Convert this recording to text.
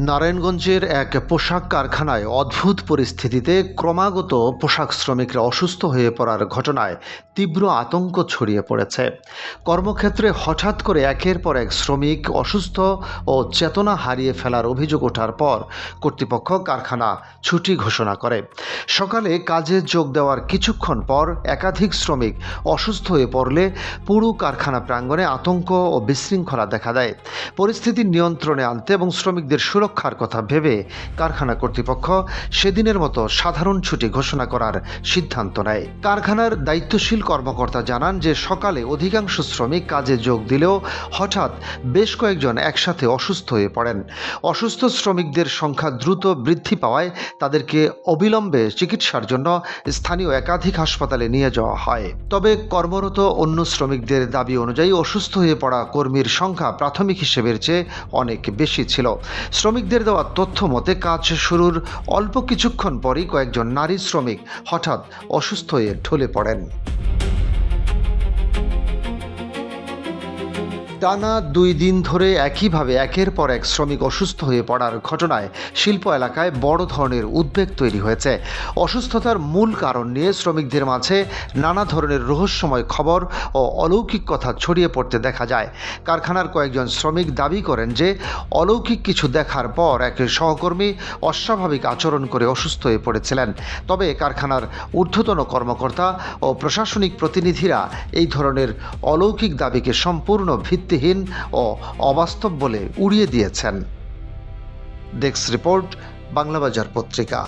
নারায়ণগঞ্জের এক পোশাক কারখানায় অদ্ভুত পরিস্থিতিতে ক্রমাগত পোশাক শ্রমিকরা অসুস্থ হয়ে পড়ার ঘটনায় তীব্র আতঙ্ক ছড়িয়ে পড়েছে। কর্মক্ষেত্রে হঠাৎ করে একের পর এক শ্রমিক অসুস্থ ও চেতনা হারিয়ে ফেলার অভিযোগ ওঠার পর কর্তৃপক্ষ কারখানা ছুটি ঘোষণা করে। সকালে কাজে যোগ দেওয়ার কিছুক্ষণ পর একাধিক শ্রমিক অসুস্থ হয়ে পড়লে পুরো কারখানা প্রাঙ্গণে আতঙ্ক ও বিশৃঙ্খলা দেখা দেয়। পরিস্থিতি নিয়ন্ত্রণে আনতে এবং শ্রমিকদের সুরক্ষার কথা ভেবে কারখানা কর্তৃপক্ষ সেদিনের মতো সাধারণ ছুটি ঘোষণা করার সিদ্ধান্ত নেয়। কারখানার দায়িত্বশীল কর্মকর্তা জানান যে সকালে অধিকাংশ শ্রমিক কাজে যোগ দিলেও হঠাৎ বেশ কয়েকজন একসাথে অসুস্থ হয়ে পড়েন। অসুস্থ শ্রমিকদের সংখ্যা দ্রুত বৃদ্ধি পাওয়ায় তাদেরকে অবিলম্বে চিকিৎসার জন্য স্থানীয় একাধিক হাসপাতালে নিয়ে যাওয়া হয়। তবে কর্মরত অন্য শ্রমিকদের দাবি অনুযায়ী অসুস্থ হয়ে পড়া কর্মীর সংখ্যা প্রাথমিক হিসেবের চেয়ে অনেক বেশি ছিল। শ্রমিকদের দেওয়া তথ্য মতে কাজ শুরুর অল্প কিছুক্ষণ পরই কয়েকজন নারী শ্রমিক হঠাৎ অসুস্থ হয়ে ঢলে পড়েন। টানা 2 দিন ধরে একইভাবে একের পর এক শ্রমিক অসুস্থ হয়ে পড়ার ঘটনায় শিল্প এলাকায় বড় ধরনের উদ্বেগ তৈরি হয়েছে। অসুস্থতার মূল কারণ নিয়ে শ্রমিকদের মাঝে নানা ধরনের রহস্যময় খবর ও অলৌকিক কথা ছড়িয়ে পড়তে দেখা যায়। কারখানার কয়েকজন শ্রমিক দাবি করেন যে অলৌকিক কিছু দেখার পর এক সহকর্মী অস্বাভাবিক আচরণ করে অসুস্থ হয়ে পড়েছিলেন। তবে কারখানার ঊর্ধ্বতন কর্মকর্তা ও প্রশাসনিক প্রতিনিধিরা এই ধরনের অলৌকিক দাবিকে সম্পূর্ণ ভিত্তিহীন ও অবাস্তব বলে উড়িয়ে দিয়েছেন। ডেস্ক রিপোর্ট, বাংলাবাজার পত্রিকা।